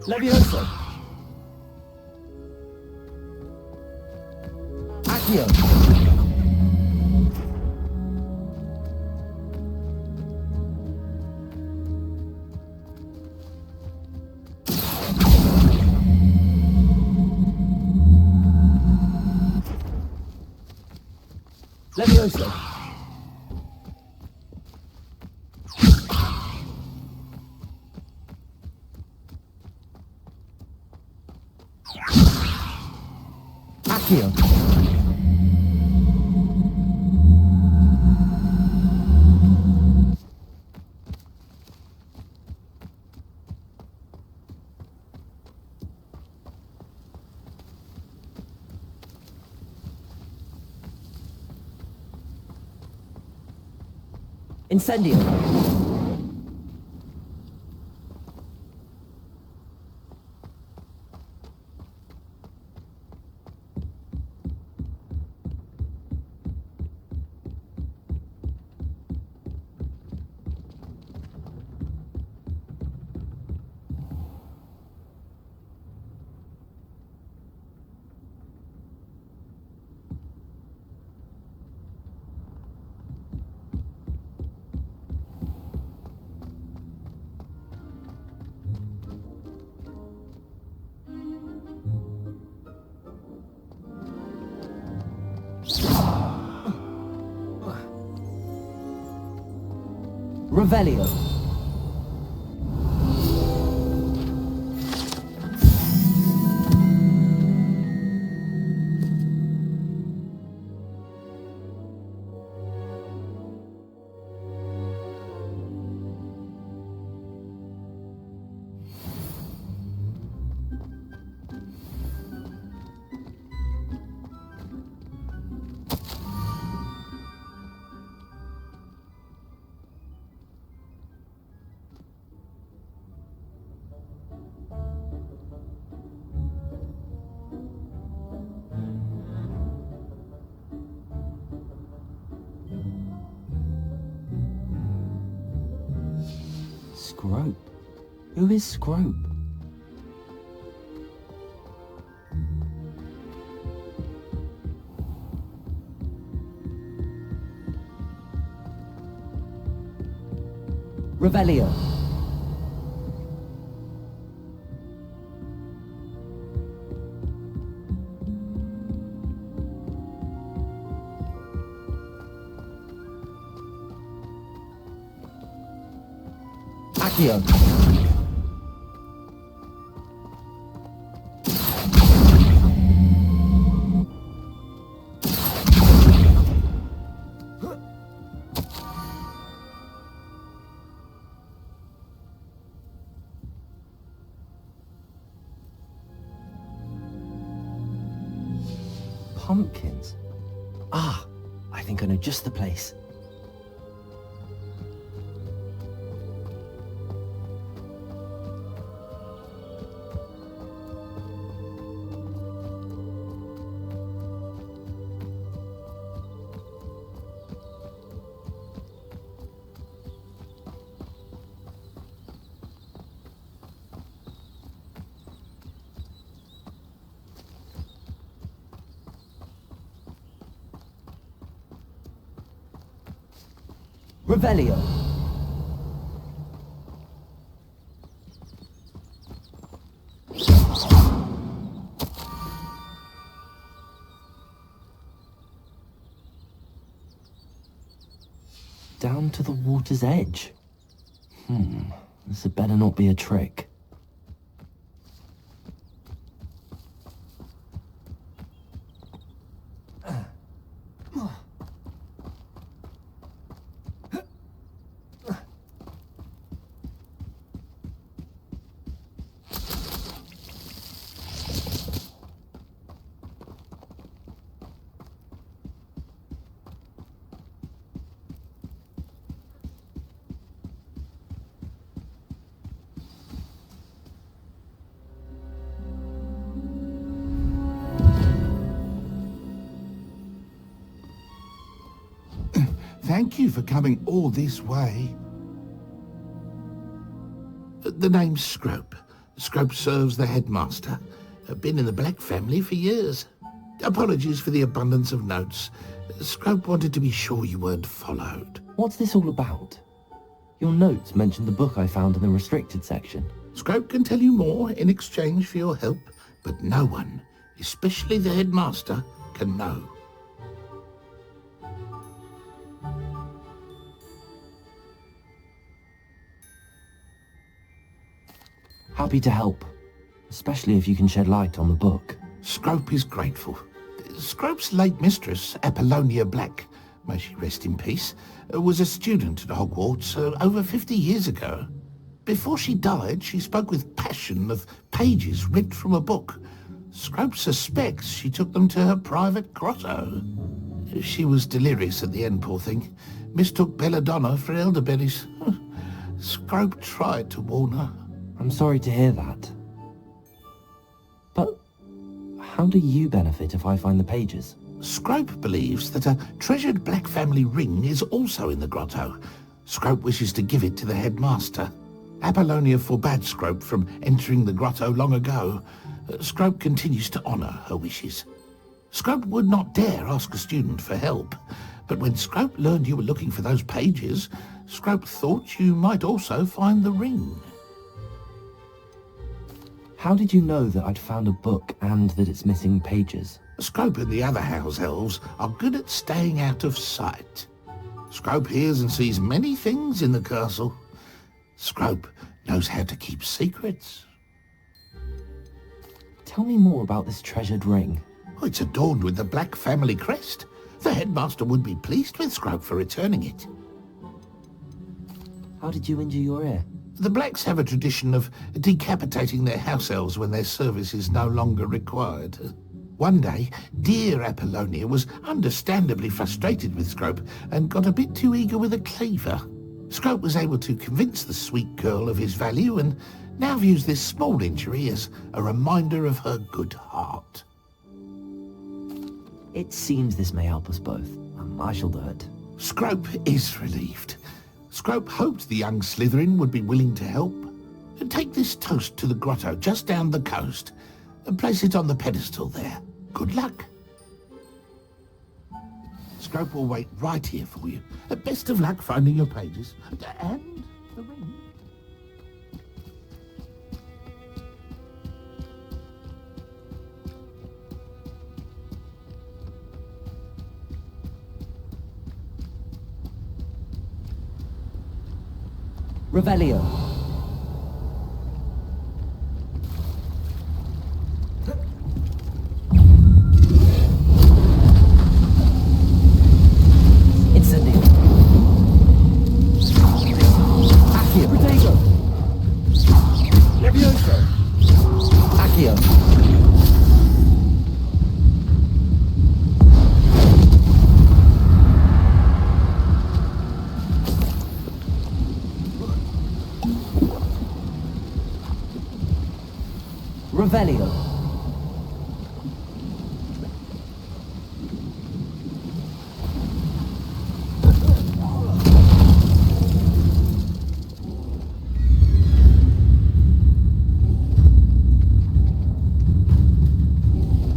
Levioso. Accio. Levioso. Accio. Incendio. Revelio. Scrope? Who is Scrope? Revelio. Accio. Pumpkins. Ah, I think I know just the place. Revelio. Down to the water's edge. This had better not be a trick. Thank you for coming all this way. The name's Scrope. Scrope serves the headmaster. Been in the Black family for years. Apologies for the abundance of notes. Scrope wanted to be sure you weren't followed. What's this all about? Your notes mentioned the book I found in the restricted section. Scrope can tell you more in exchange for your help, but no one, especially the headmaster, can know. Happy to help, especially if you can shed light on the book. Scrope is grateful. Scrope's late mistress, Apollonia Black, may she rest in peace, was a student at Hogwarts over 50 years ago. Before she died, she spoke with passion of pages ripped from a book. Scrope suspects she took them to her private grotto. She was delirious at the end, poor thing. Mistook belladonna for elderberries. Scrope tried to warn her. I'm sorry to hear that. But how do you benefit if I find the pages? Scrope believes that a treasured Black family ring is also in the grotto. Scrope wishes to give it to the headmaster. Apollonia forbade Scrope from entering the grotto long ago. Scrope continues to honour her wishes. Scrope would not dare ask a student for help, but when Scrope learned you were looking for those pages, Scrope thought you might also find the ring. How did you know that I'd found a book and that it's missing pages? Scrope and the other house elves are good at staying out of sight. Scrope hears and sees many things in the castle. Scrope knows how to keep secrets. Tell me more about this treasured ring. Oh, it's adorned with the Black family crest. The headmaster would be pleased with Scrope for returning it. How did you injure your ear? The Blacks have a tradition of decapitating their house elves when their service is no longer required. One day, dear Apollonia was understandably frustrated with Scrope and got a bit too eager with a cleaver. Scrope was able to convince the sweet girl of his value and now views this small injury as a reminder of her good heart. It seems this may help us both. I shall do it. Scrope is relieved. Scrope hoped the young Slytherin would be willing to help. Take this toast to the grotto just down the coast and place it on the pedestal there. Good luck. Scrope will wait right here for you. Best of luck finding your pages and the ring. Revelio. Incendio. Accio. Protego. Levioso. Accio. Revelio.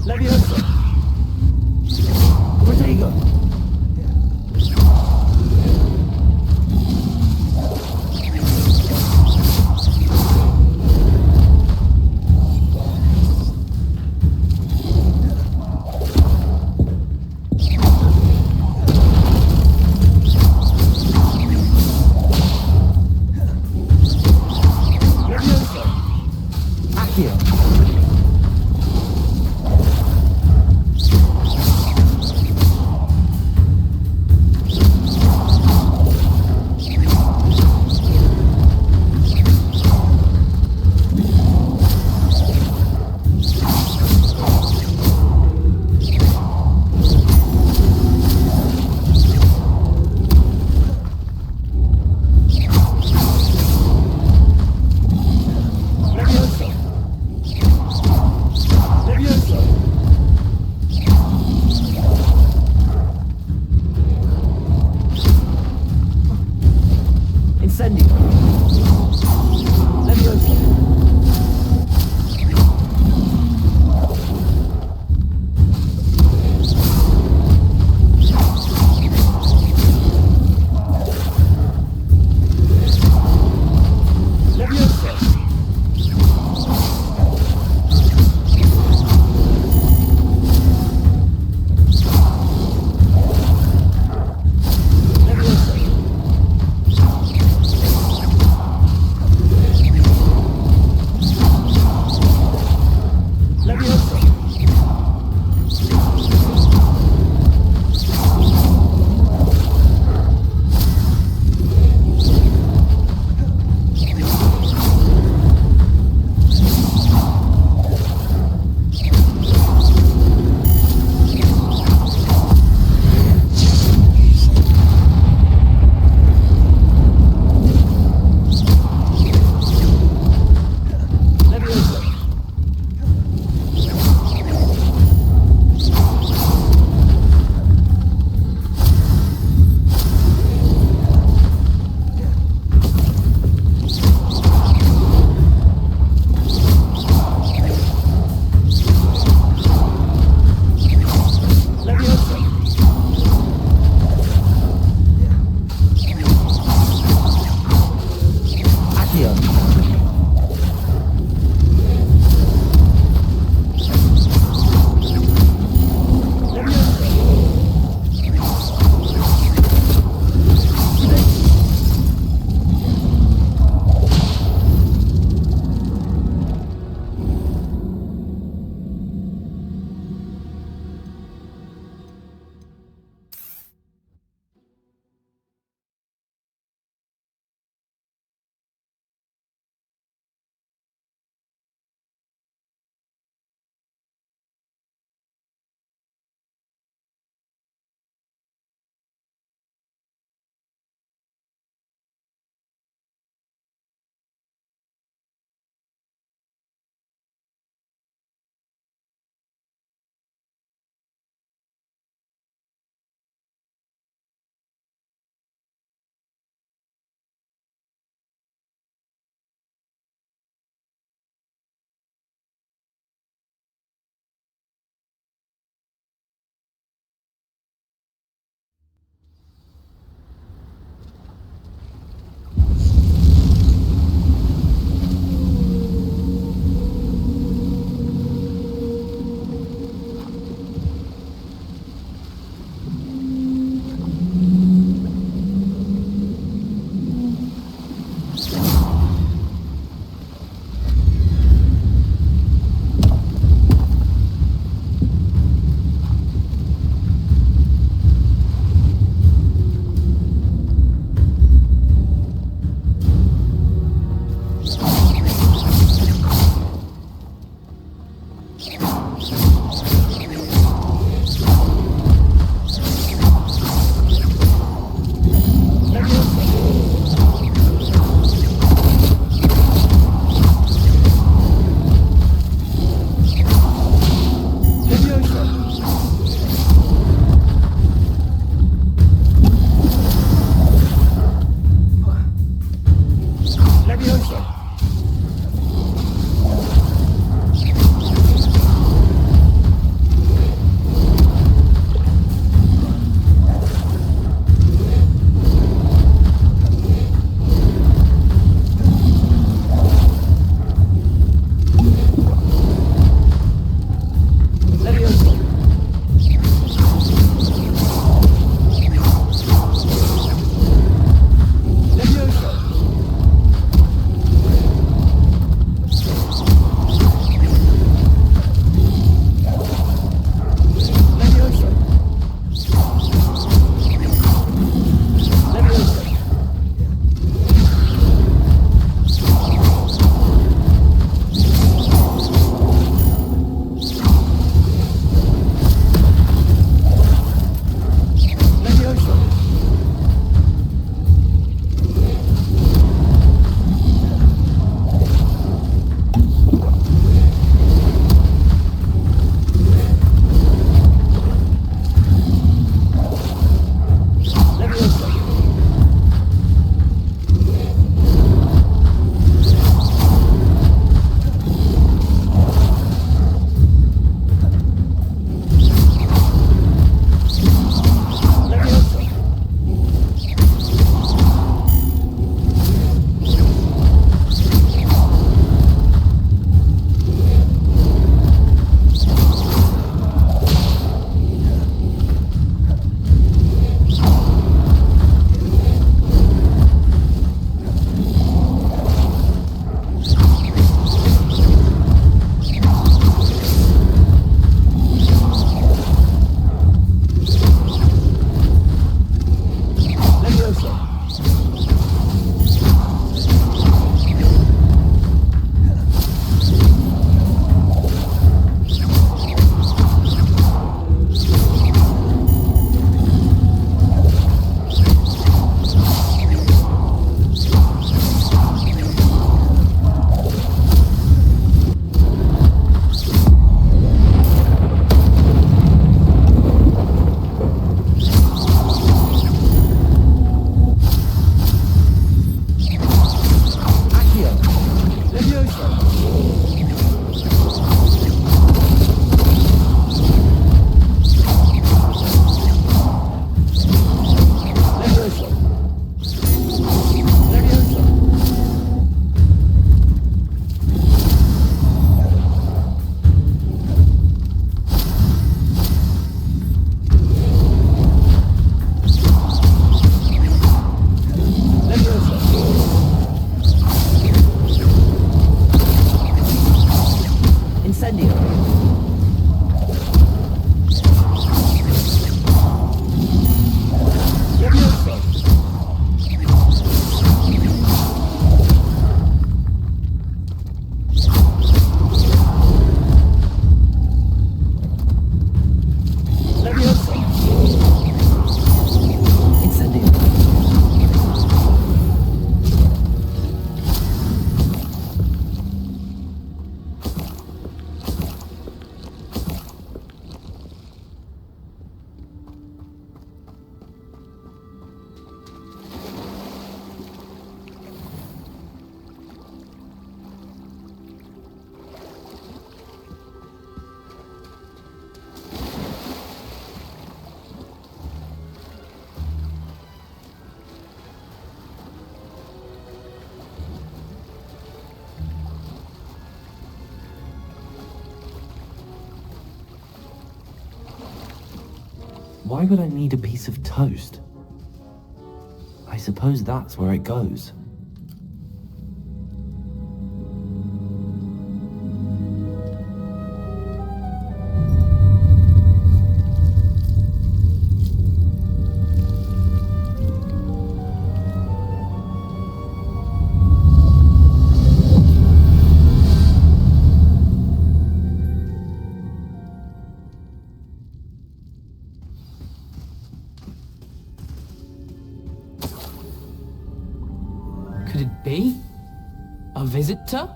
Levioso. Protego. Why would I need a piece of toast? I suppose that's where it goes. could it be? A visitor?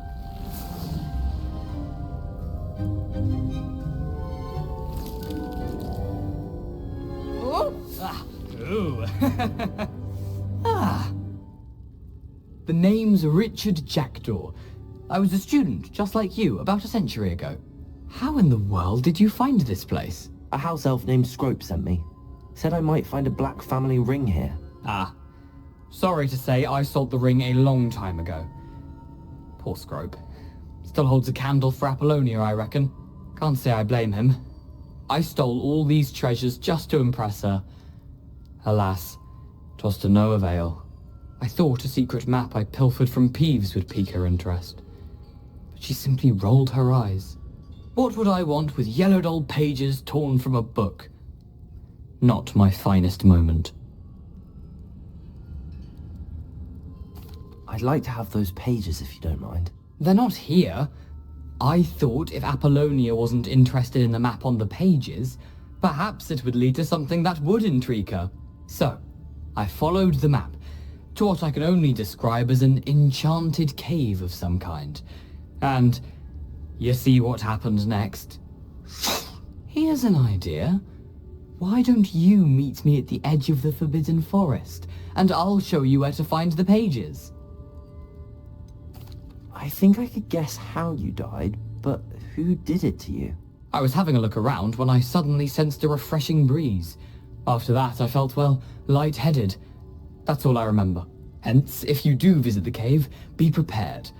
Oh! Ah. Ooh. Ah. The name's Richard Jackdaw. I was a student, just like you, about a century ago. How in the world did you find this place? A house elf named Scrope sent me. Said I might find a black family ring here. Ah. Sorry to say, I sold the ring a long time ago. Poor Scrope. Still holds a candle for Apollonia, I reckon. Can't say I blame him. I stole all these treasures just to impress her. Alas, 'twas to no avail. I thought a secret map I pilfered from Peeves would pique her interest. But she simply rolled her eyes. What would I want with yellowed old pages torn from a book? Not my finest moment. I'd like to have those pages if you don't mind. They're not here. I thought if Apollonia wasn't interested in the map on the pages, perhaps it would lead to something that would intrigue her. So, I followed the map to what I can only describe as an enchanted cave of some kind. And you see what happened next? Here's an idea. Why don't you meet me at the edge of the Forbidden Forest, and I'll show you where to find the pages? I think I could guess how you died, but who did it to you? I was having a look around when I suddenly sensed a refreshing breeze. After that, I felt, well, lightheaded. That's all I remember. Hence, if you do visit the cave, be prepared.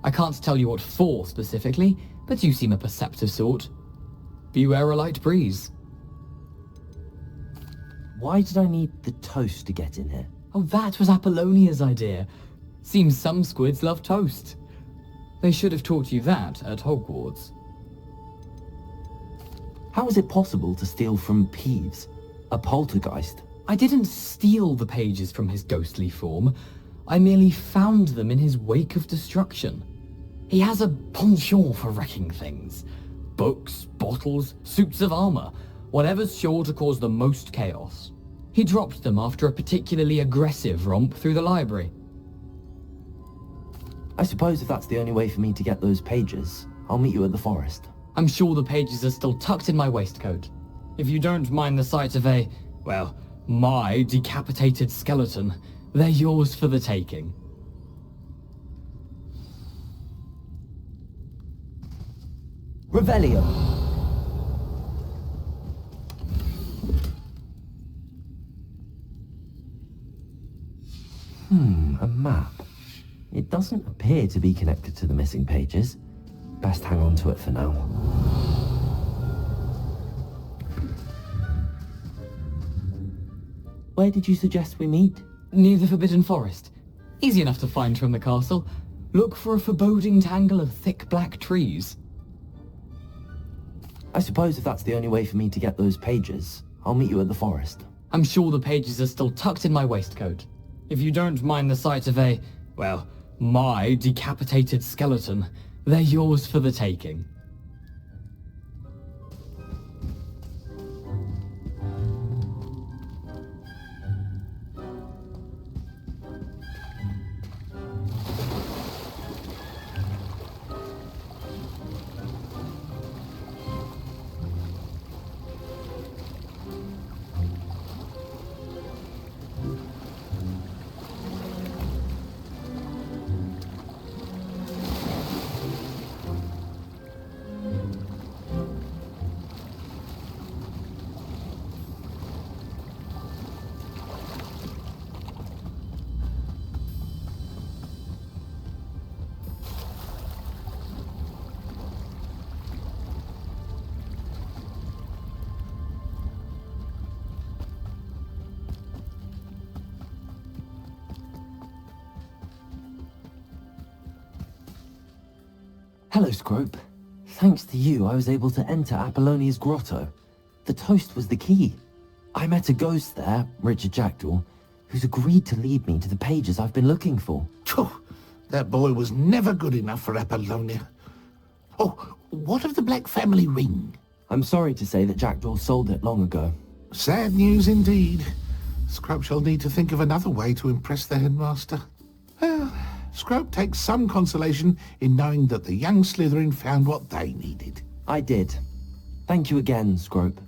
I can't tell you what for specifically, but you seem a perceptive sort. Beware a light breeze. Why did I need the toast to get in here? Oh, that was Apollonia's idea. Seems some squids love toast. They should have taught you that at Hogwarts. How is it possible to steal from Peeves, a poltergeist? I didn't steal the pages from his ghostly form. I merely found them in his wake of destruction. He has a penchant for wrecking things. Books, bottles, suits of armor, whatever's sure to cause the most chaos. He dropped them after a particularly aggressive romp through the library. I suppose if that's the only way for me to get those pages, I'll meet you at the forest. I'm sure the pages are still tucked in my waistcoat. If you don't mind the sight of a, well, my decapitated skeleton, they're yours for the taking. Revelio! A map. It doesn't appear to be connected to the missing pages. Best hang on to it for now. Where did you suggest we meet? Near the Forbidden Forest. Easy enough to find from the castle. Look for a foreboding tangle of thick black trees. I suppose if that's the only way for me to get those pages, I'll meet you at the forest. I'm sure the pages are still tucked in my waistcoat. If you don't mind the sight of a, well, my decapitated skeleton, they're yours for the taking. Hello, Scrope. Thanks to you, I was able to enter Apollonia's grotto. The toast was the key. I met a ghost there, Richard Jackdaw, who's agreed to lead me to the pages I've been looking for. Phew, that boy was never good enough for Apollonia. Oh, what of the Black family ring? I'm sorry to say that Jackdaw sold it long ago. Sad news indeed. Scrub shall need to think of another way to impress the headmaster. Well, Scrope takes some consolation in knowing that the young Slytherin found what they needed. I did. Thank you again, Scrope.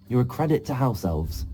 You're a credit to House Elves.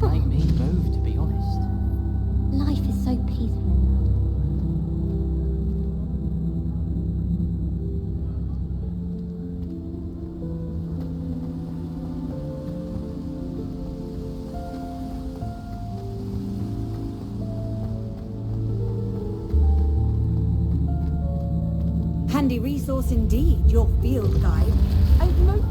Make me move, to be honest. Life is so peaceful. Handy resource indeed, your field guide. I've most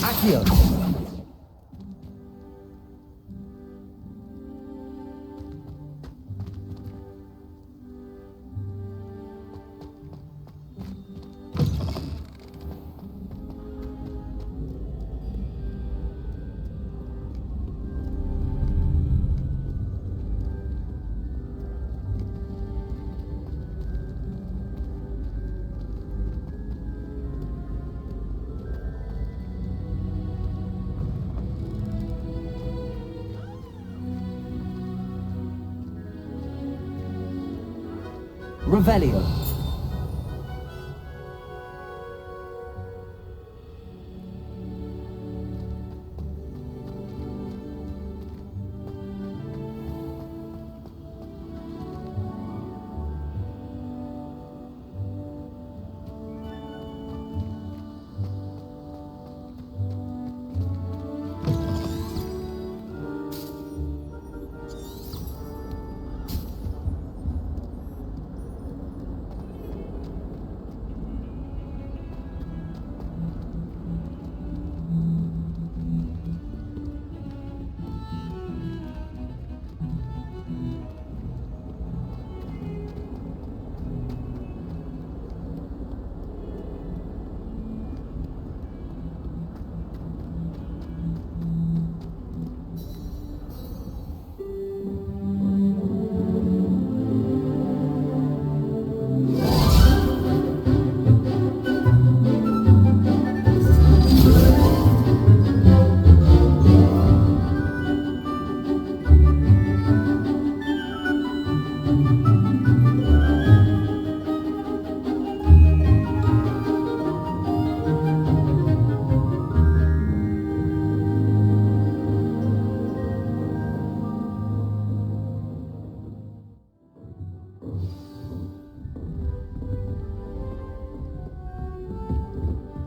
Accio! Revelio.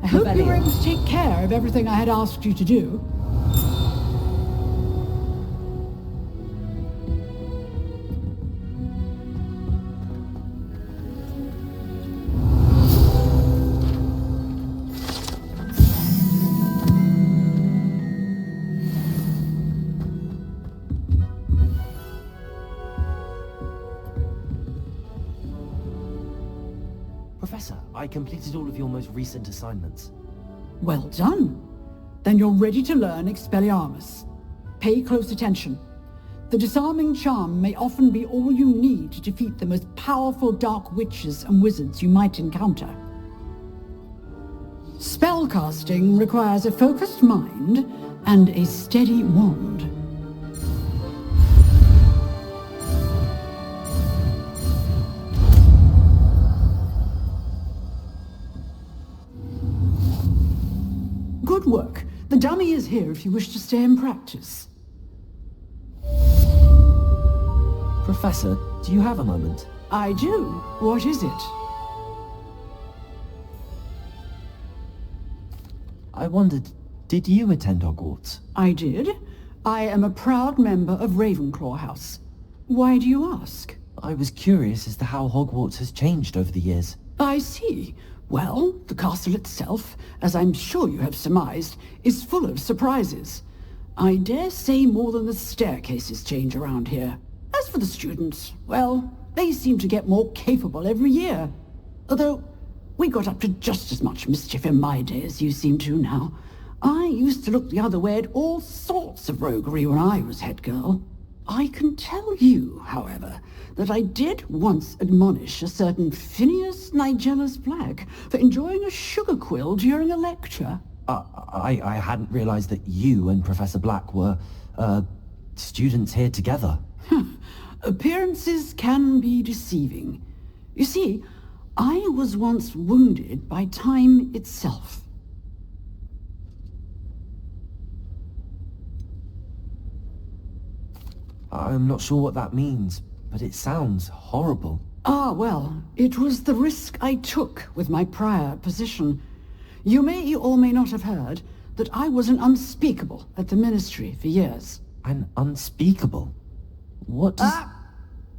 I hope you were able to take care of everything I had asked you to do. Professor, I completed all of your most recent assignments. Well done. Then you're ready to learn Expelliarmus. Pay close attention. The disarming charm may often be all you need to defeat the most powerful dark witches and wizards you might encounter. Spellcasting requires a focused mind and a steady wand. Good work. The dummy is here if you wish to stay and practice. Professor, do you have a moment? I do. What is it? I wondered, did you attend Hogwarts? I did. I am a proud member of Ravenclaw House. Why do you ask? I was curious as to how Hogwarts has changed over the years. I see. Well, the castle itself, as I'm sure you have surmised, is full of surprises. I dare say more than the staircases change around here. As for the students, well, they seem to get more capable every year. Although, we got up to just as much mischief in my day as you seem to now. I used to look the other way at all sorts of roguery when I was head girl. I can tell you, however, that I did once admonish a certain Phineas Nigellus Black for enjoying a sugar quill during a lecture. I hadn't realized that you and Professor Black were, students here together. Appearances can be deceiving. You see, I was once wounded by time itself. I'm not sure what that means, but it sounds horrible. Ah, well, it was the risk I took with my prior position. You may or may not have heard that I was an unspeakable at the Ministry for years. An unspeakable? What does...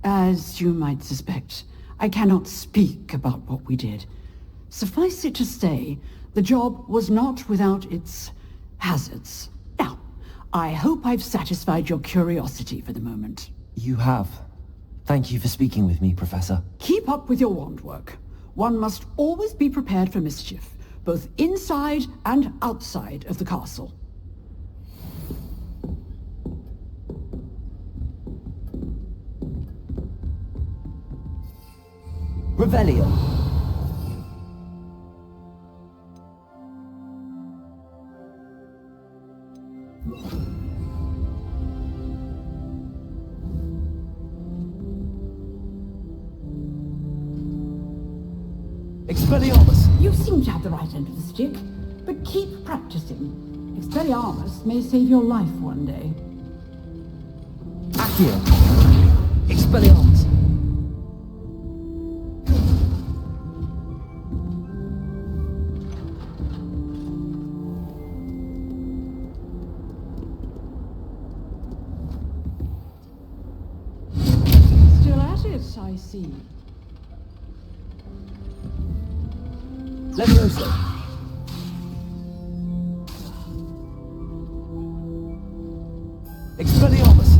As you might suspect, I cannot speak about what we did. Suffice it to say, the job was not without its hazards. Now, I hope I've satisfied your curiosity for the moment. You have. Thank you for speaking with me, Professor. Keep up with your wand work. One must always be prepared for mischief, both inside and outside of the castle. Revelio. Expelliarmus! You seem to have the right end of the stick, but keep practicing. Expelliarmus may save your life one day. Accio! Expelliarmus! Still at it, I see. Levioso! Expelliarmus!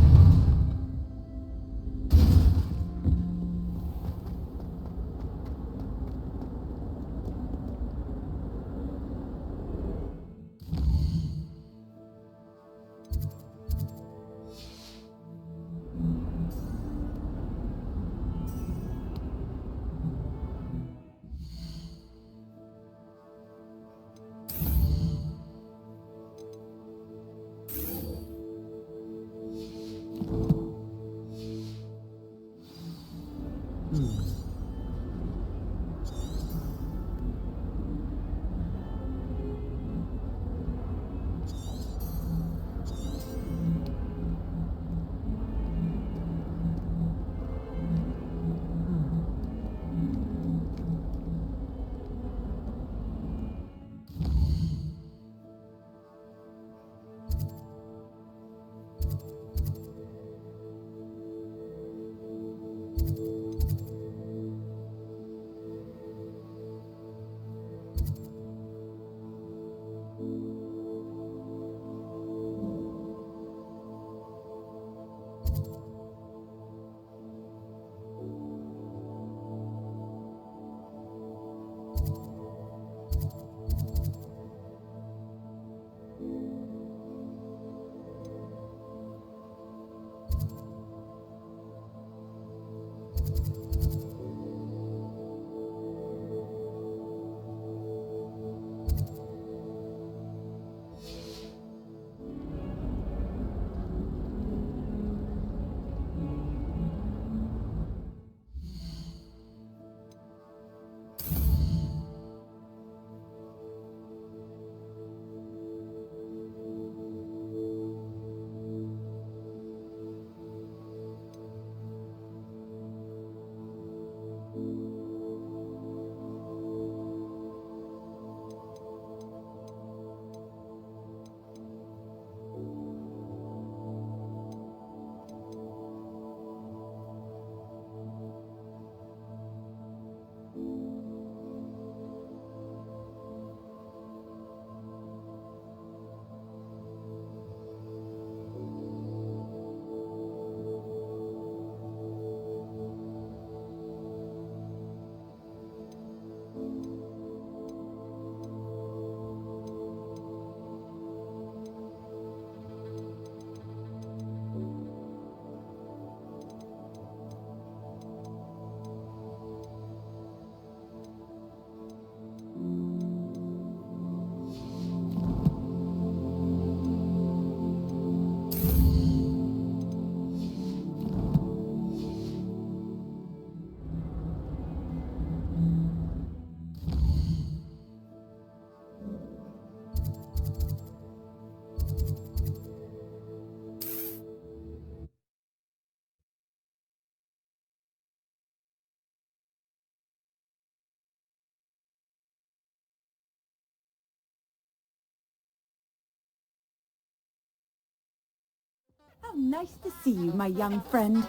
How nice to see you, my young friend.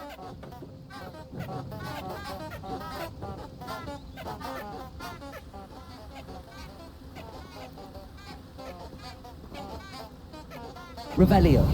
Revelio.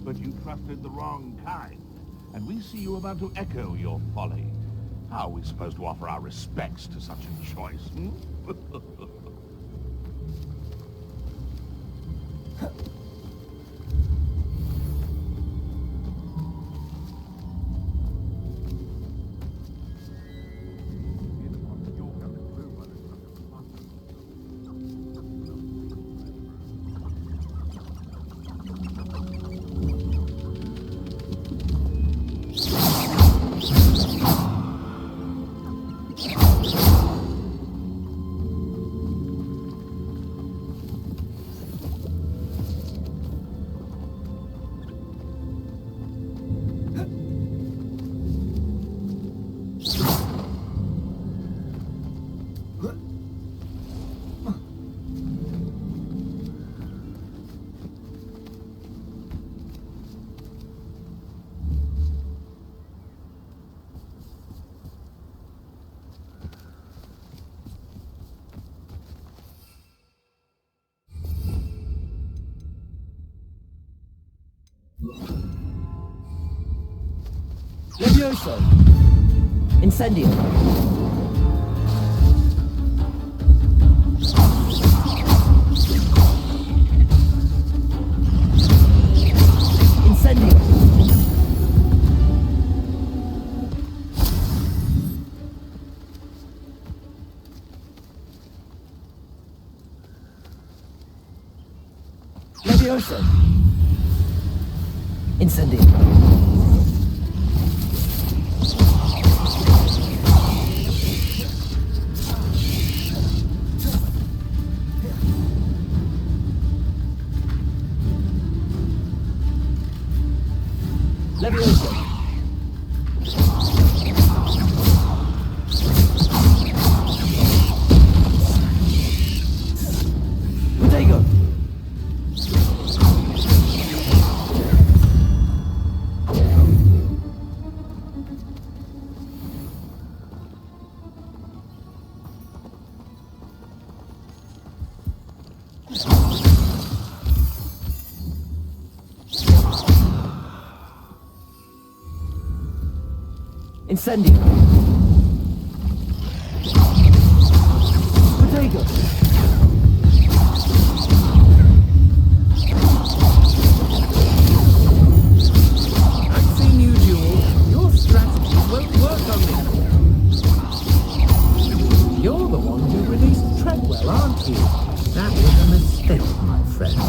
But you trusted the wrong kind, and we see you about to echo your folly. How are we supposed to offer our respects to such a choice, hmm? Levioso! Incendio! Incendio! Levioso! Incendio! Levioso! Protego! Incendio! Protego! I've seen you duel. Your strategy won't work on me. You're the one who released Treadwell, aren't you? That was a mistake, my friend.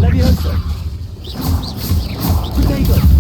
Levioso! Protego!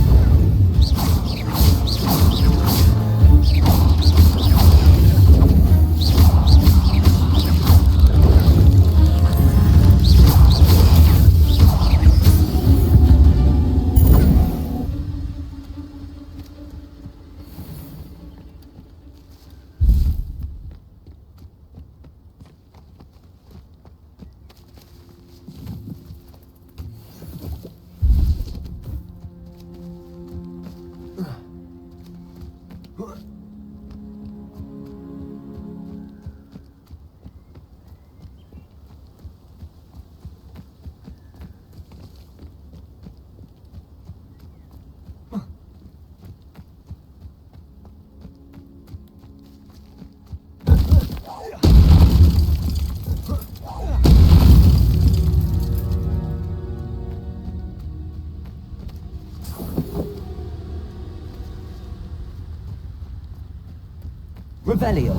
Revelio.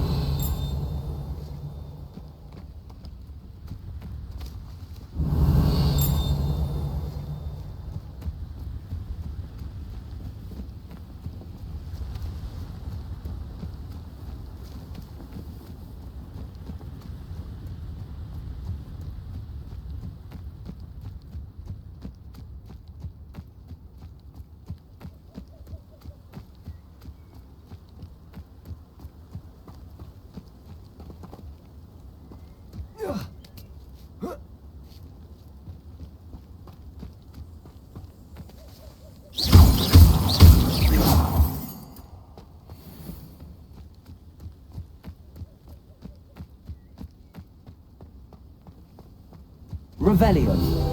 Revelio.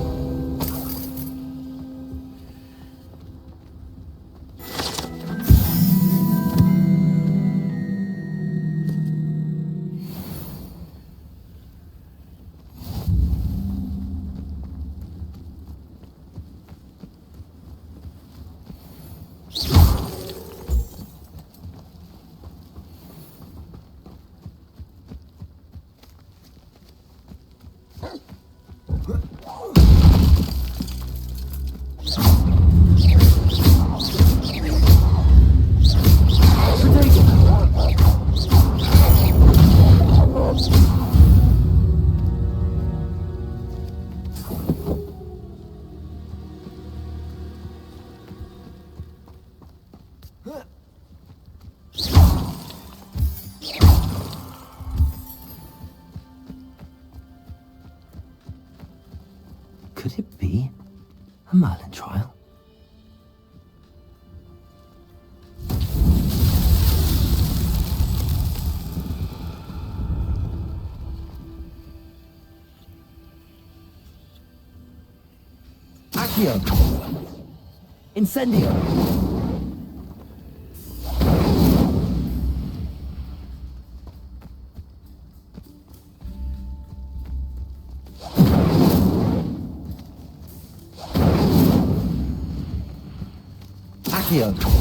Could it be a Merlin trial? Accio! Incendio! Accio!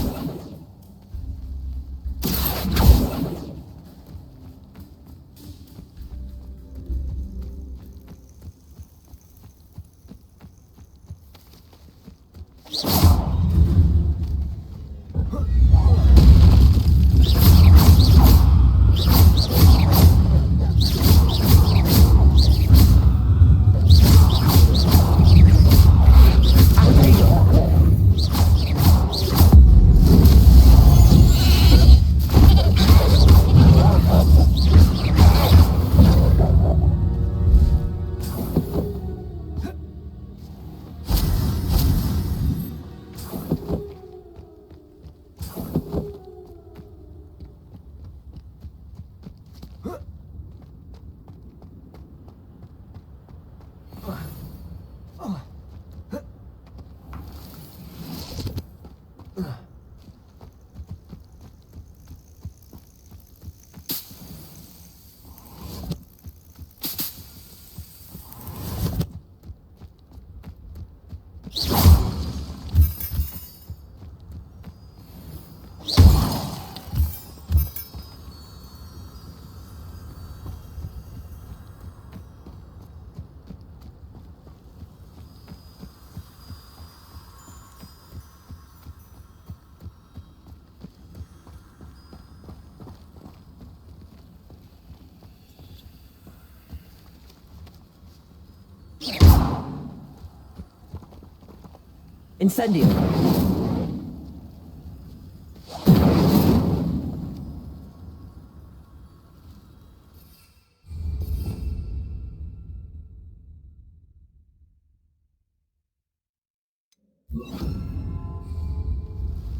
Incendio!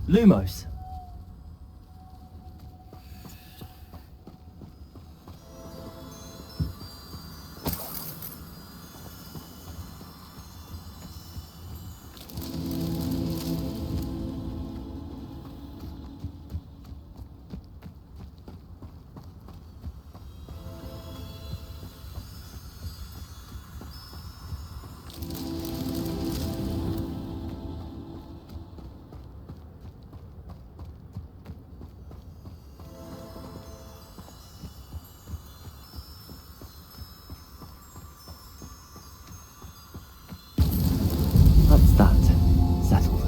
Lumos! That's that. Settled.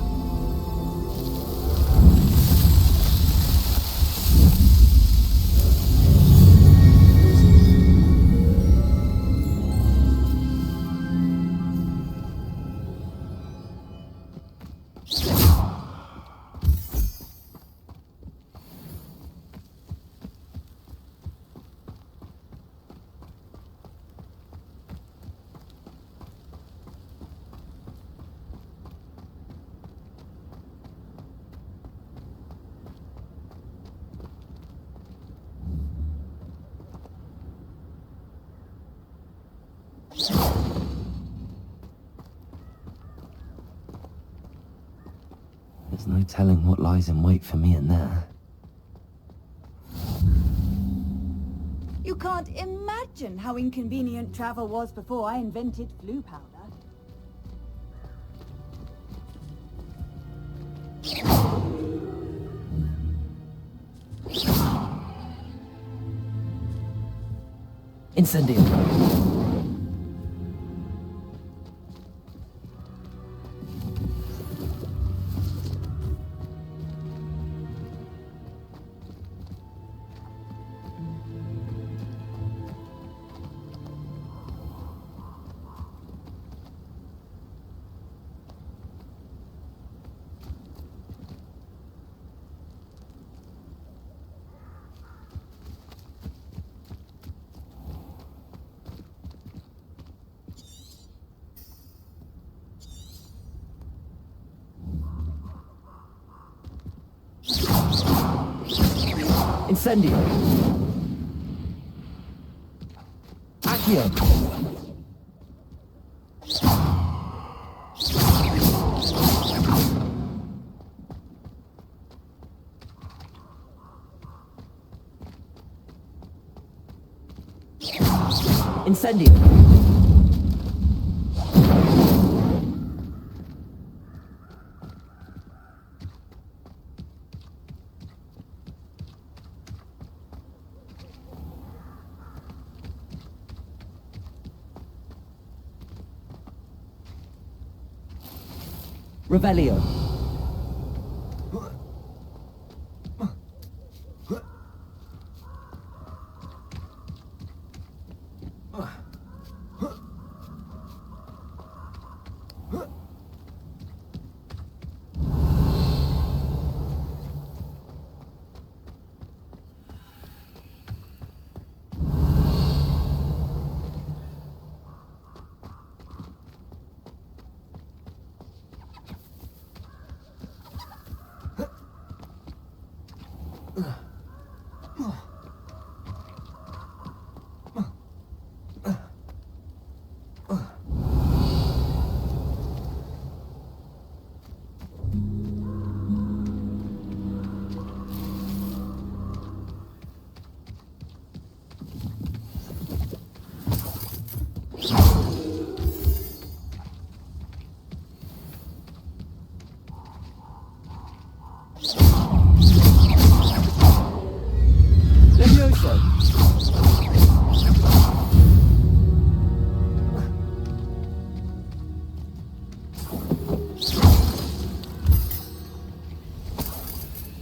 There's no telling what lies in wait for me in there. You can't imagine how inconvenient travel was before I invented flu powder. Incendio! Incendio! Accio! Incendio! Revelio.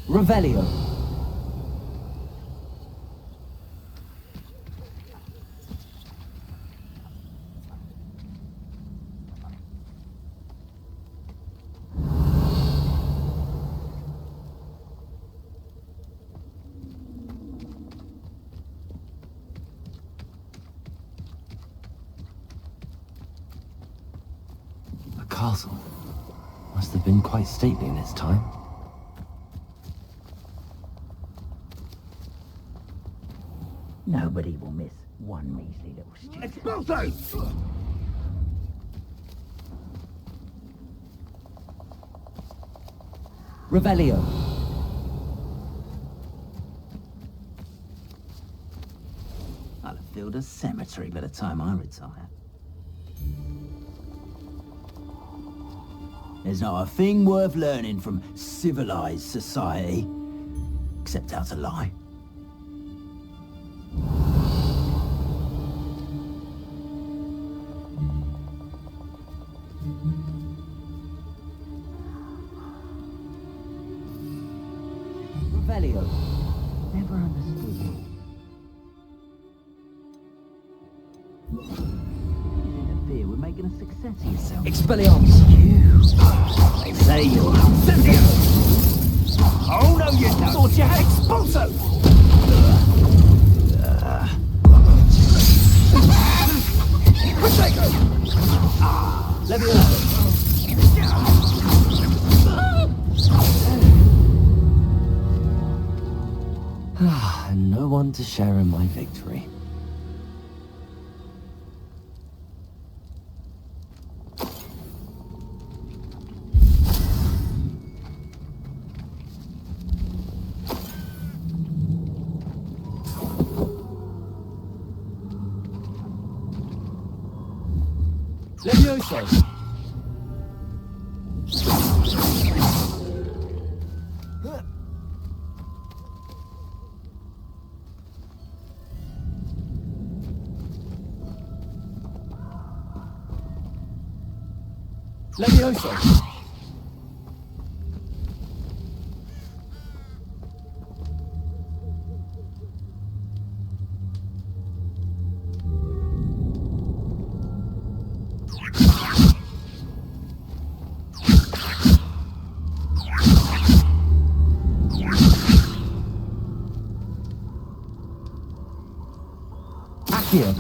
Revelio. castle. Must have been quite stately in its time. Nobody will miss one measly little student. Expulso! Revelio. I'll have filled a cemetery by the time I retire. There's not a thing worth learning from civilized society, except how to lie. Revelio. Never understood you. You interfere with making a success of yourself. Expelliarmus. They say you're Oh no, you don't! Thought you had Expulso! And no one to share in my victory. Levioso! Levioso! Accio!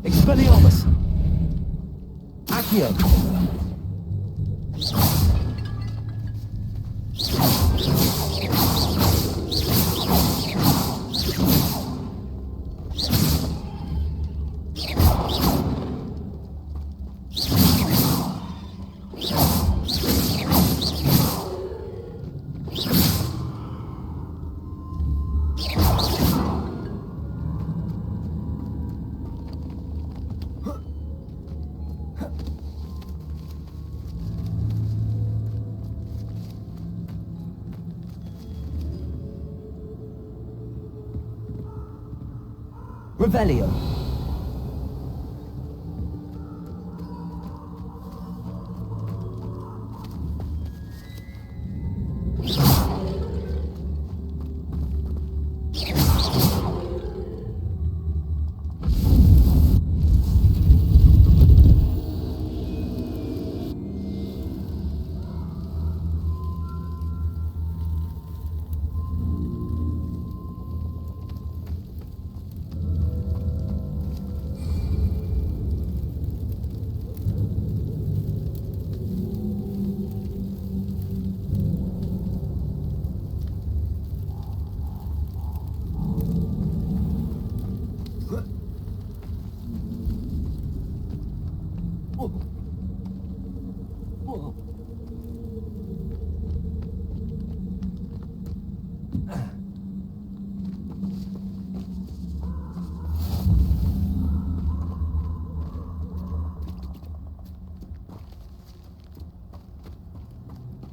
Expelliarmus! Accio! Revelio.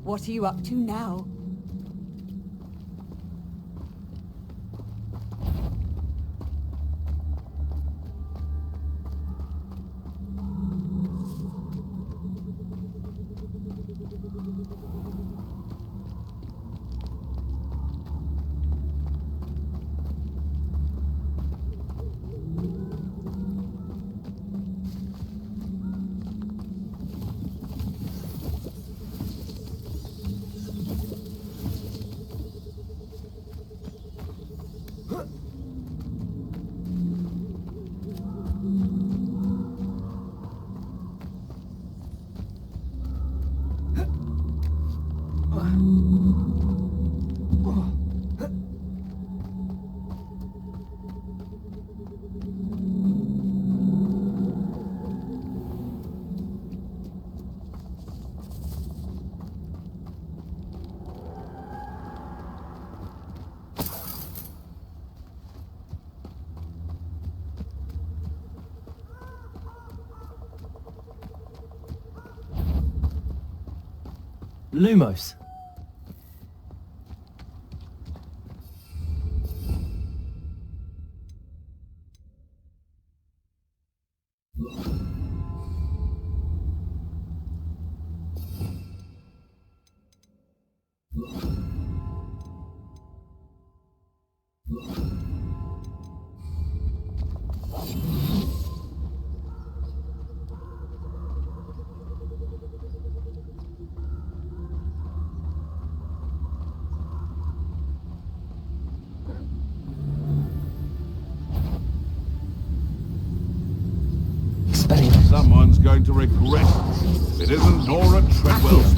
What are you up to now? Lumos. Someone's going to regret it. It isn't Nora Treadwell's.